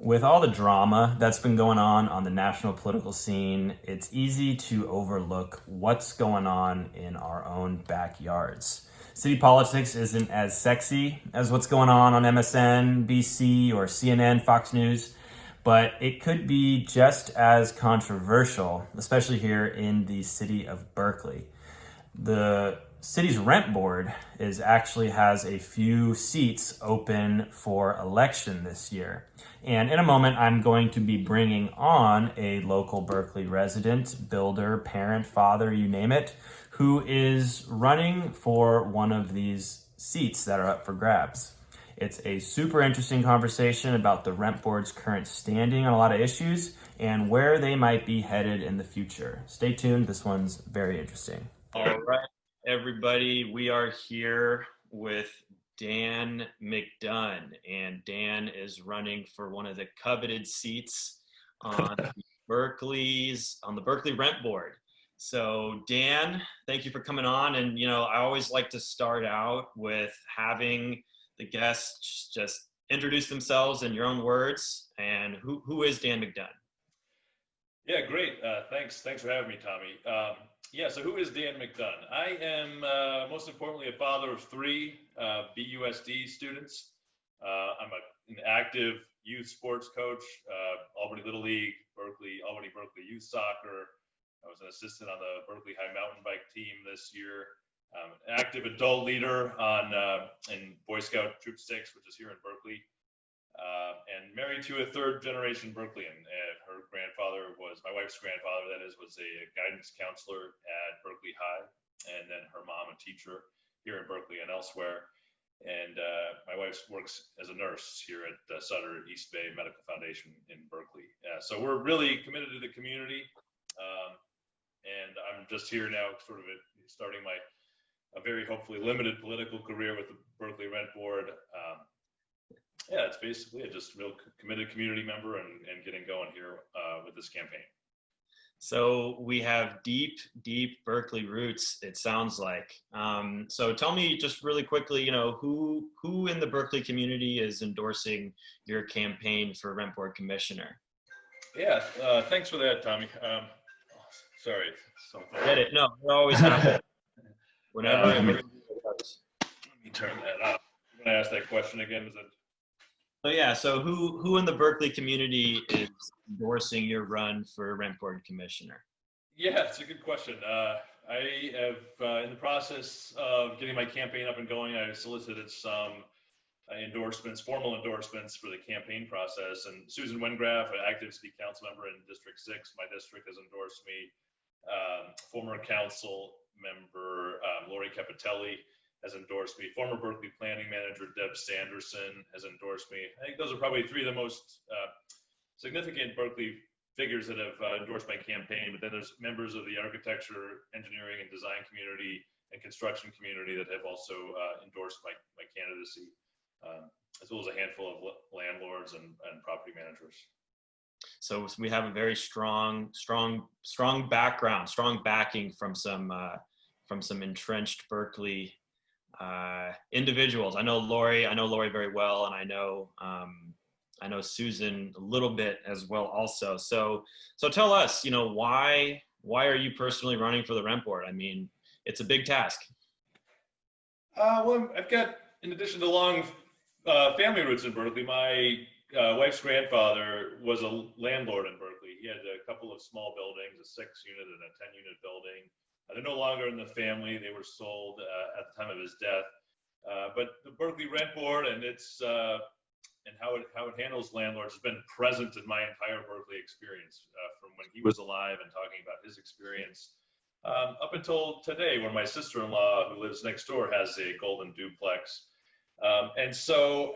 With all the drama that's been going on the national political scene, it's easy to overlook what's going on in our own backyards. City politics isn't as sexy as what's going on MSNBC, or CNN, Fox News, but it could be just as controversial, especially here in the city of Berkeley. The city's rent board is actually has a few seats open for election this year. And in a moment, I'm going to be bringing on a local Berkeley resident, builder, parent, father, you name it, who is running for one of these seats that are up for grabs. It's a super interesting conversation about the rent board's current standing on a lot of issues and where they might be headed in the future. Stay tuned, this one's very interesting. All right, everybody, we are here with Dan McDunn, and Dan is running for one of the coveted seats on the Berkeley Rent Board. So Dan, thank you for coming on. And I always like to start out with having the guests just introduce themselves in your own words. And who is Dan McDunn? Yeah, great. Thanks for having me, Tommy. So who is Dan McDunn? I am, most importantly, a father of three BUSD students. I'm an active youth sports coach, Albany Little League, Albany Berkeley Youth Soccer. I was an assistant on the Berkeley High Mountain Bike team this year. I'm an active adult leader in Boy Scout Troop 6, which is here in Berkeley. And married to a third generation Berkeleyan. Her grandfather my wife's grandfather, that is, was a guidance counselor at Berkeley High, and then her mom a teacher here in Berkeley and elsewhere. And my wife works as a nurse here at Sutter East Bay Medical Foundation in Berkeley. So we're really committed to the community. And I'm just here now sort of starting a very hopefully limited political career with the Berkeley Rent Board. It's basically just real committed community member and getting going here with this campaign. So we have deep Berkeley roots, it sounds like. So tell me just really quickly, who in the Berkeley community is endorsing your campaign for Rent Board Commissioner? Yeah, thanks for that, Tommy. Sorry. Get it? No, we're always happy. Whenever. Let me turn that off. I'm going to ask that question again. So who in the Berkeley community is endorsing your run for Rent Board Commissioner? Yeah, it's a good question. I have, in the process of getting my campaign up and going, I solicited some formal endorsements for the campaign process. And Susan Wengraf, an active city council member in District 6, my district, has endorsed me. Former council member Lori Capitelli has endorsed me. Former Berkeley planning manager Deb Sanderson has endorsed me. I think those are probably three of the most significant Berkeley figures that have endorsed my campaign. But then there's members of the architecture, engineering, and design community and construction community that have also endorsed my candidacy, as well as a handful of landlords and property managers. So we have a very strong background, strong backing from some entrenched Berkeley individuals. I know Lori very well, and I know Susan a little bit as well also. So tell us, why are you personally running for the Rent Board? I mean, it's a big task. Well, I've got, in addition to long family roots in Berkeley, my wife's grandfather was a landlord in Berkeley. He had a couple of small buildings, a 6-unit and a 10-unit building. They're no longer in the family. They were sold at the time of his death. But the Berkeley Rent Board and and how it handles landlords has been present in my entire Berkeley experience, from when he was alive and talking about his experience up until today, when my sister-in-law, who lives next door, has a golden duplex. And so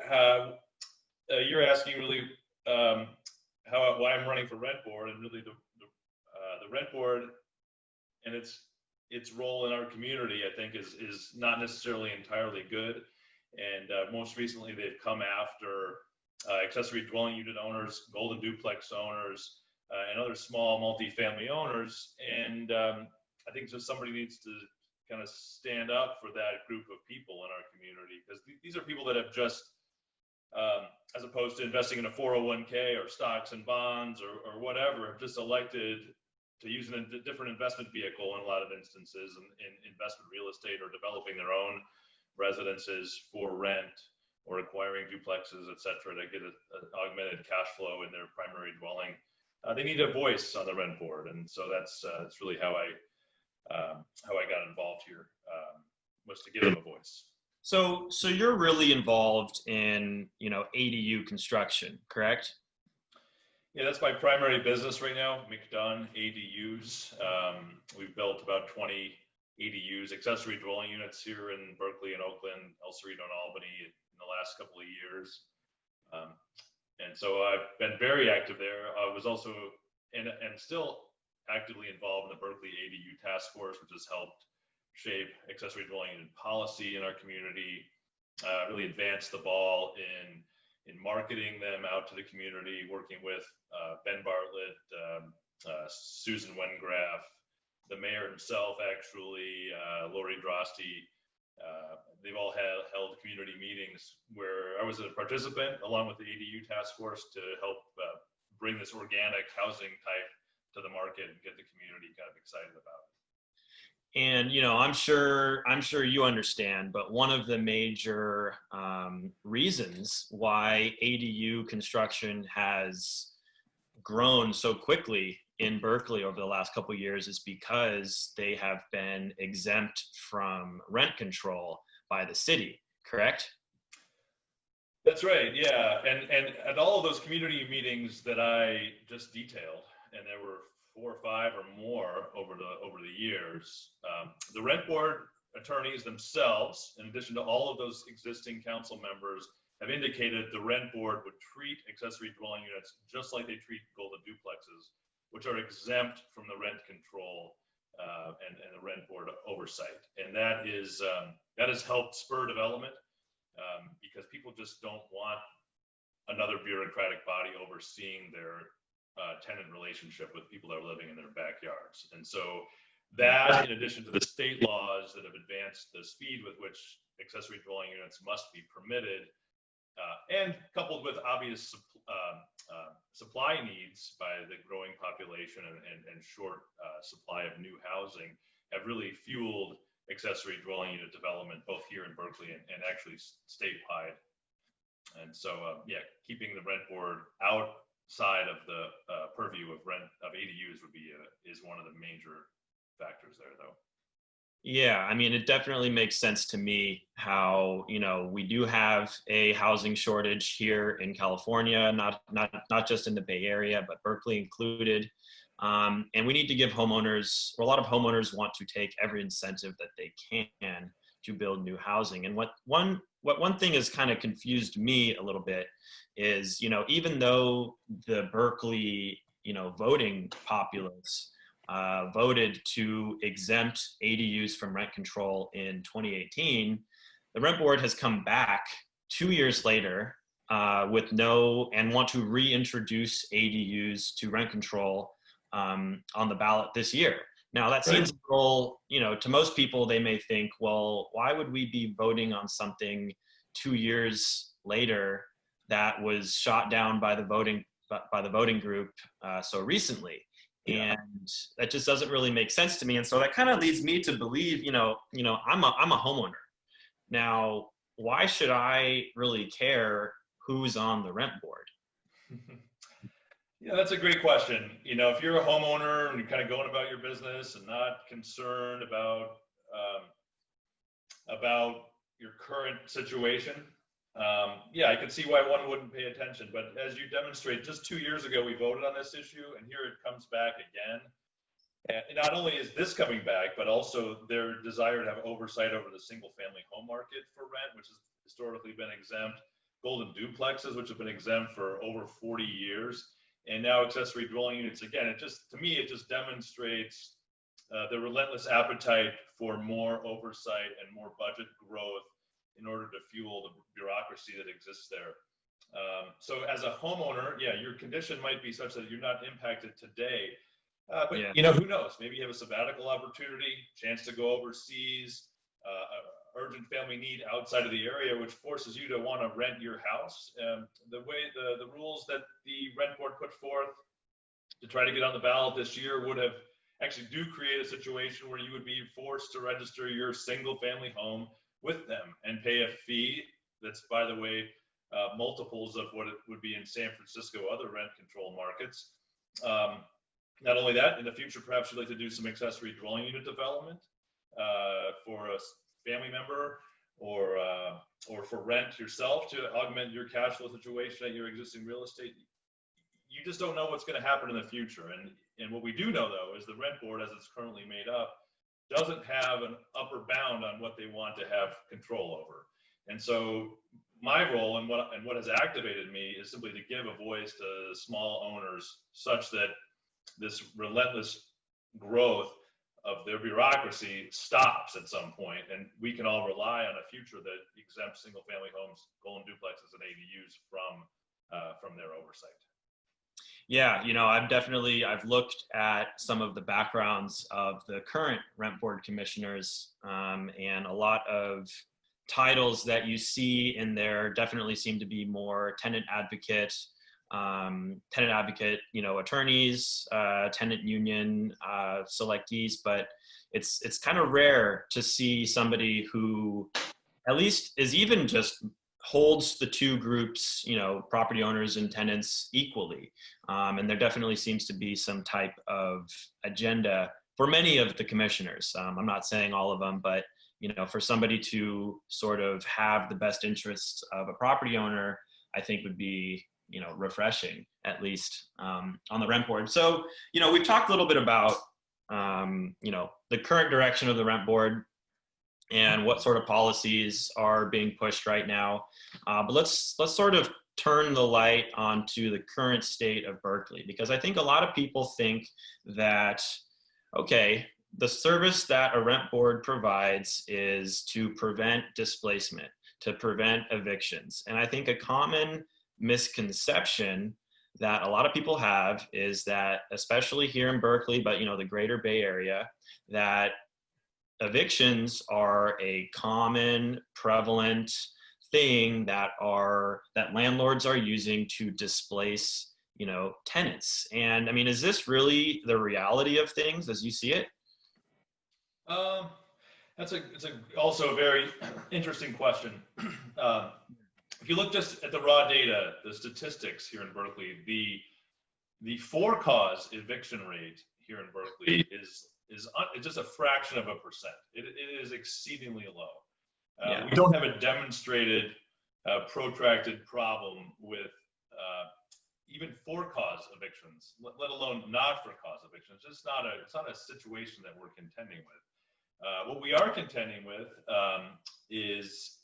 you're asking really why I'm running for Rent Board, and really the Rent Board and its role in our community, I think, is not necessarily entirely good. And most recently, they've come after accessory dwelling unit owners, golden duplex owners, and other small multifamily owners. And I think just somebody needs to kind of stand up for that group of people in our community, because these are people that have just as opposed to investing in a 401k or stocks and bonds or whatever, have just elected to use a different investment vehicle in a lot of instances, in investment real estate, or developing their own residences for rent, or acquiring duplexes, et cetera, to get an augmented cash flow in their primary dwelling. They need a voice on the rent board, and so that's really how I got involved here, was to give them a voice. So you're really involved in, ADU construction, correct? Yeah, that's my primary business right now, McDunn ADUs. We've built about 20 ADUs, accessory dwelling units, here in Berkeley and Oakland, El Cerrito and Albany in the last couple of years. And so I've been very active there. I was also, and still actively involved in the Berkeley ADU task force, which has helped shape accessory dwelling unit policy in our community, really advance the ball in marketing them out to the community, working with Ben Bartlett, Susan Wengraf, the mayor himself, actually, Lori Drosty. They've all held community meetings where I was a participant along with the ADU task force to help bring this organic housing type to the market and get the community kind of excited about it. And I'm sure you understand, but one of the major reasons why ADU construction has grown so quickly in Berkeley over the last couple of years is because they have been exempt from rent control by the city, correct? That's right, yeah. And at all of those community meetings that I just detailed, and there were 4 or 5 or more over the years, the rent board attorneys themselves, in addition to all of those existing council members, have indicated the rent board would treat accessory dwelling units just like they treat golden duplexes, which are exempt from the rent control and the rent board oversight. And that has helped spur development, because people just don't want another bureaucratic body overseeing their tenant relationship with people that are living in their backyards. And so that, in addition to the state laws that have advanced the speed with which accessory dwelling units must be permitted, and coupled with obvious supply needs by the growing population and short supply of new housing, have really fueled accessory dwelling unit development both here in Berkeley and actually statewide. And so, keeping the rent board outside of the purview of ADUs is one of the major factors there, though. Yeah, I mean, it definitely makes sense to me how, we do have a housing shortage here in California, not just in the Bay Area, but Berkeley included. And we need to give homeowners, or a lot of homeowners want to take every incentive that they can to build new housing. And what one thing has kind of confused me a little bit is, even though the Berkeley, voting populace voted to exempt ADUs from rent control in 2018, the rent board has come back 2 years later and want to reintroduce ADUs to rent control on the ballot this year. Now that seems a little, to most people, they may think, well, why would we be voting on something 2 years later that was shot down by the voting group so recently? Yeah. And that just doesn't really make sense to me. And so that kind of leads me to believe, I'm a homeowner. Now, why should I really care who's on the rent board? Yeah, that's a great question. If you're a homeowner and you're kind of going about your business and not concerned about your current situation, I can see why one wouldn't pay attention. But as you demonstrate, just 2 years ago, we voted on this issue, and here it comes back again. And not only is this coming back, but also their desire to have oversight over the single-family home market for rent, which has historically been exempt, golden duplexes, which have been exempt for over 40 years, and now accessory dwelling units. Again, it just demonstrates the relentless appetite for more oversight and more budget growth in order to fuel the bureaucracy that exists there. So as a homeowner, your condition might be such that you're not impacted today, but who knows? Maybe you have a sabbatical opportunity, chance to go overseas, urgent family need outside of the area, which forces you to want to rent your house. The rules that the rent board put forth to try to get on the ballot this year would have actually do create a situation where you would be forced to register your single family home with them and pay a fee that's, by the way, multiples of what it would be in San Francisco, other rent control markets. Not only that, in the future, perhaps you'd like to do some accessory dwelling unit development for a family member or for rent yourself to augment your cash flow situation at your existing real estate. You just don't know what's going to happen in the future. And what we do know, though, is the rent board, as it's currently made up, doesn't have an upper bound on what they want to have control over. And so my role and what has activated me is simply to give a voice to small owners such that this relentless growth of their bureaucracy stops at some point, and we can all rely on a future that exempts single-family homes, golden duplexes, and ADUs from their oversight. Yeah, I've looked at some of the backgrounds of the current rent board commissioners, and a lot of titles that you see in there definitely seem to be more tenant advocate, attorneys, tenant union selectees, but it's kind of rare to see somebody who at least is even just holds the two groups, property owners and tenants equally. And there definitely seems to be some type of agenda for many of the commissioners. I'm not saying all of them, but for somebody to sort of have the best interests of a property owner, I think would be, refreshing, at least on the rent board. So, we've talked a little bit about, the current direction of the rent board and what sort of policies are being pushed right now. But let's sort of turn the light onto the current state of Berkeley, because I think a lot of people think that, okay, the service that a rent board provides is to prevent displacement, to prevent evictions. And I think a common misconception that a lot of people have is that, especially here in Berkeley, but the greater Bay Area, that evictions are a common, prevalent thing that landlords are using to displace, tenants. And I mean, is this really the reality of things as you see it? It's also a very interesting question. If you look just at the raw data, the statistics here in Berkeley, the for-cause eviction rate here in Berkeley is just a fraction of a percent. It is exceedingly low. Yeah. We don't have a demonstrated protracted problem with even for-cause evictions, let alone not for-cause evictions. It's not a situation that we're contending with. What we are contending with is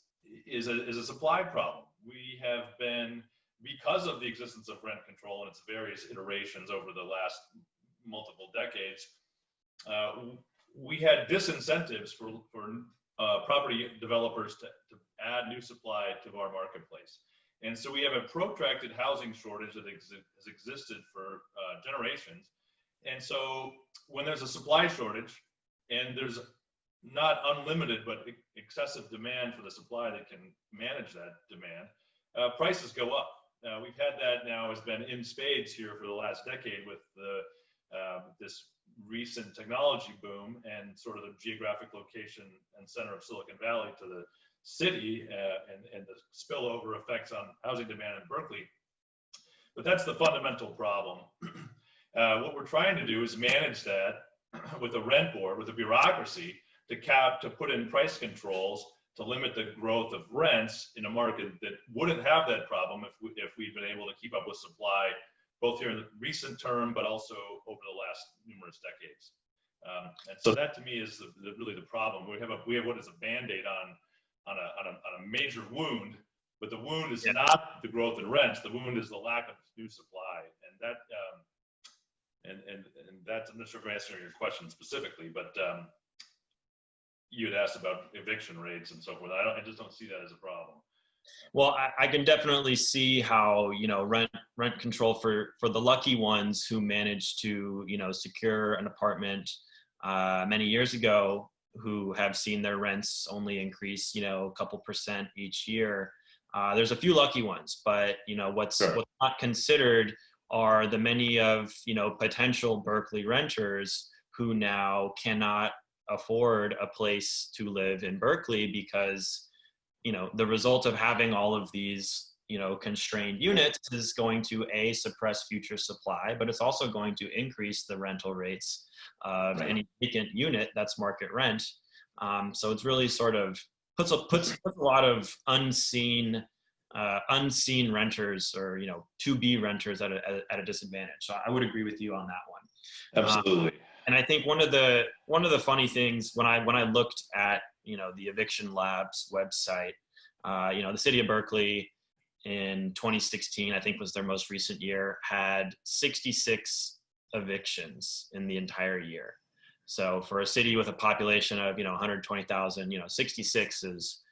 a supply problem. We have been, because of the existence of rent control and its various iterations over the last multiple decades, we had disincentives for property developers to add new supply to our marketplace. And so we have a protracted housing shortage that has existed for generations. And so when there's a supply shortage and there's not unlimited, but excessive demand for the supply that can manage that demand, prices go up. We've had that now has been in spades here for the last decade with this recent technology boom and sort of the geographic location and center of Silicon Valley to the city and the spillover effects on housing demand in Berkeley. But that's the fundamental problem. What we're trying to do is manage that with a rent board, with a bureaucracy to put in price controls to limit the growth of rents in a market that wouldn't have that problem if we'd been able to keep up with supply, both here in the recent term, but also over the last numerous decades. And so that to me is really the problem. We have what is a Band-Aid on a major wound, but the wound is not the growth in rents. The wound is the lack of new supply, and that and that's, I'm not sure if I'm answering your question specifically, but you had asked about eviction rates and so forth. I just don't see that as a problem. Well, I can definitely see how, rent control for the lucky ones who managed to, secure an apartment many years ago, who have seen their rents only increase, a couple percent each year. There's a few lucky ones, but what's not considered are the many of potential Berkeley renters who now cannot afford a place to live in Berkeley because the result of having all of these constrained units is going to suppress future supply, but it's also going to increase the rental rates of any vacant unit that's market rent. So it's really sort of puts a lot of unseen renters or to be renters at a disadvantage. So I would agree with you on that one. Absolutely. And I think one of the funny things when I looked at the Eviction Lab's website, the city of Berkeley in 2016, I think was their most recent year, had 66 evictions in the entire year. So for a city with a population of 120,000, 66 is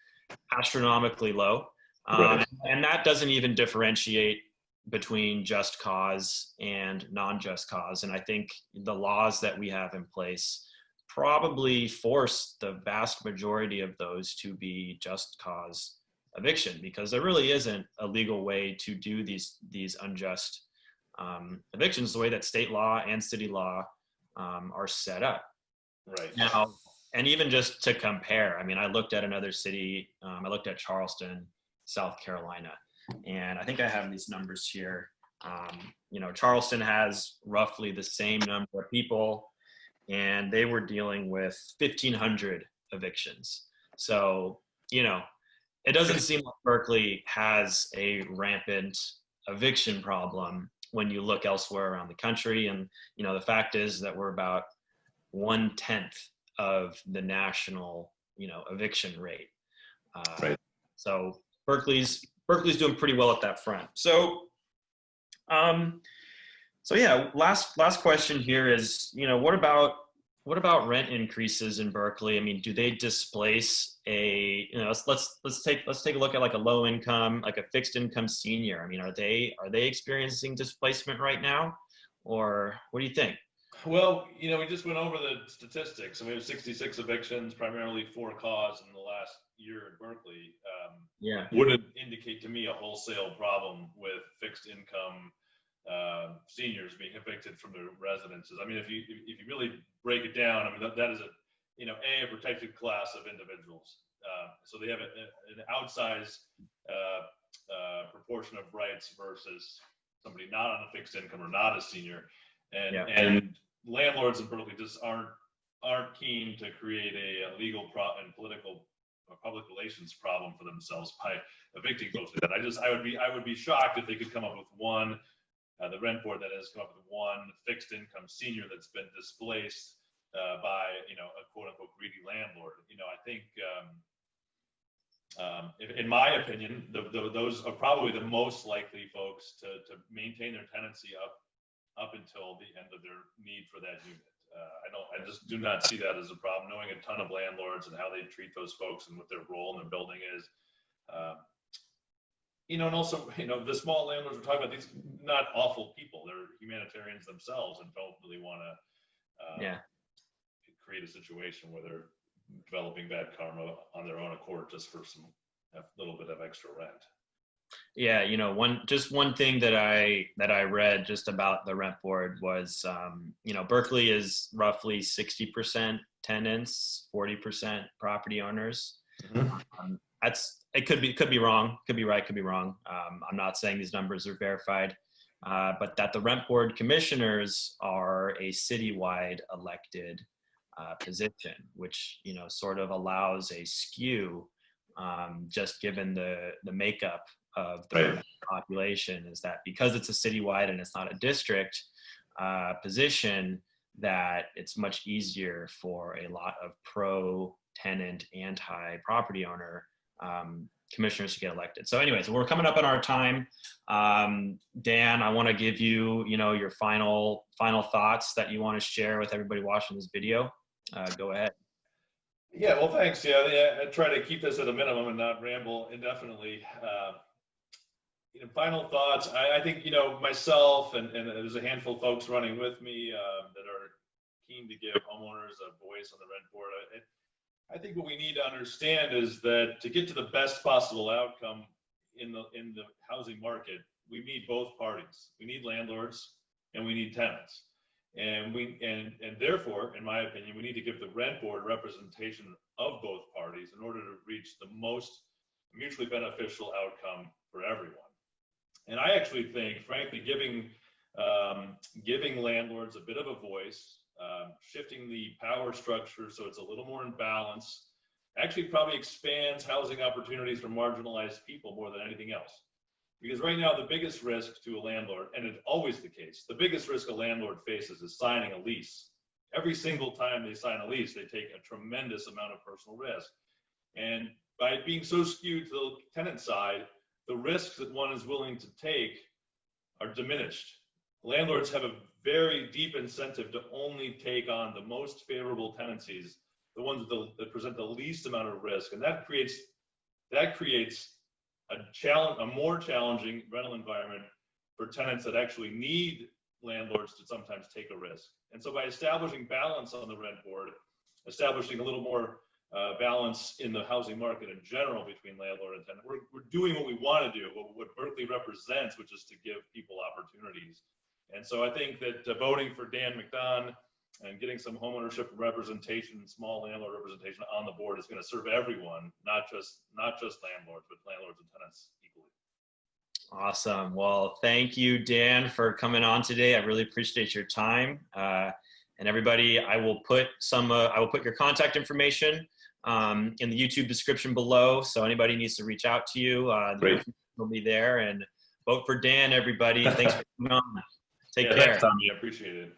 astronomically low. And that doesn't even differentiate between just cause and non-just cause. And I think the laws that we have in place probably force the vast majority of those to be just cause eviction, because there really isn't a legal way to do these unjust evictions the way that state law and city law are set up. Right. Now, and even just to compare, I mean, I looked at another city, I looked at Charleston, South Carolina, and I think I have these numbers here. Charleston has roughly the same number of people, and they were dealing with 1,500 evictions. So, it doesn't seem like Berkeley has a rampant eviction problem when you look elsewhere around the country. And, the fact is that we're about 1/10 of the national, eviction rate. So Berkeley's doing pretty well at that front. So, yeah, last question here is, what about rent increases in Berkeley? I mean, do they displace let's take a look at like a low income, like a fixed income senior. I mean, are they experiencing displacement right now, or what do you think? Well, we just went over the statistics. I mean, it was 66 evictions, primarily for cause in the last year in Berkeley. Wouldn't indicate to me a wholesale problem with fixed income seniors being evicted from their residences. I mean, if you really break it down, I mean, that is a protected class of individuals. So they have an outsized proportion of rights versus somebody not on a fixed income or not a senior. And landlords in Berkeley just aren't keen to create a legal and political or public relations problem for themselves by evicting folks like that. I would be shocked if they could come up with one. The rent board that has come up with one fixed income senior that's been displaced by a quote unquote greedy landlord. I think in my opinion, those are probably the most likely folks to maintain their tenancy up until the end of their need for that unit. I just do not see that as a problem. Knowing a ton of landlords and how they treat those folks and what their role in the building is. And also, the small landlords we're talking about, these not awful people. They're humanitarians themselves and don't really want to create a situation where they're developing bad karma on their own accord just for a little bit of extra rent. Yeah, one thing that I read just about the rent board was, Berkeley is roughly 60% tenants, 40% property owners. Mm-hmm. It could be wrong, could be right, could be wrong. I'm not saying these numbers are verified, but that the rent board commissioners are a citywide elected position, which sort of allows a skew, just given the makeup of the population, is that because it's a citywide and it's not a district position, that it's much easier for a lot of pro-tenant, anti-property owner commissioners to get elected. So anyways, we're coming up on our time. Dan, I want to give you, your final thoughts that you want to share with everybody watching this video. Go ahead. Yeah, well, thanks. Yeah, I try to keep this at a minimum and not ramble indefinitely. Final thoughts. I think, myself and there's a handful of folks running with me that are keen to give homeowners a voice on the rent board. I think what we need to understand is that to get to the best possible outcome in the housing market, we need both parties. We need landlords and we need tenants. And therefore, in my opinion, we need to give the rent board representation of both parties in order to reach the most mutually beneficial outcome for everyone. And I actually think, frankly, giving landlords a bit of a voice, shifting the power structure so it's a little more in balance, actually probably expands housing opportunities for marginalized people more than anything else. Because right now, the biggest risk to a landlord, and it's always the case, the biggest risk a landlord faces is signing a lease. Every single time they sign a lease, they take a tremendous amount of personal risk. And by being so skewed to the tenant side, the risks that one is willing to take are diminished. Landlords have a very deep incentive to only take on the most favorable tenancies, the ones that present the least amount of risk, and that creates a more challenging rental environment for tenants that actually need landlords to sometimes take a risk. And so by establishing balance on the rent board, establishing a little more balance in the housing market in general between landlord and tenant, we're doing what we want to do, what Berkeley represents, which is to give people opportunities. And so I think that voting for Dan McDunn and getting some homeownership representation, small landlord representation on the board is going to serve everyone, not just landlords, but landlords and tenants equally. Awesome. Well, thank you, Dan, for coming on today. I really appreciate your time. And everybody, I will put your contact information in the YouTube description below. So anybody needs to reach out to you, the information will be there. And vote for Dan, everybody. Thanks for coming on. Take care. Thanks, Tommy. I appreciate it.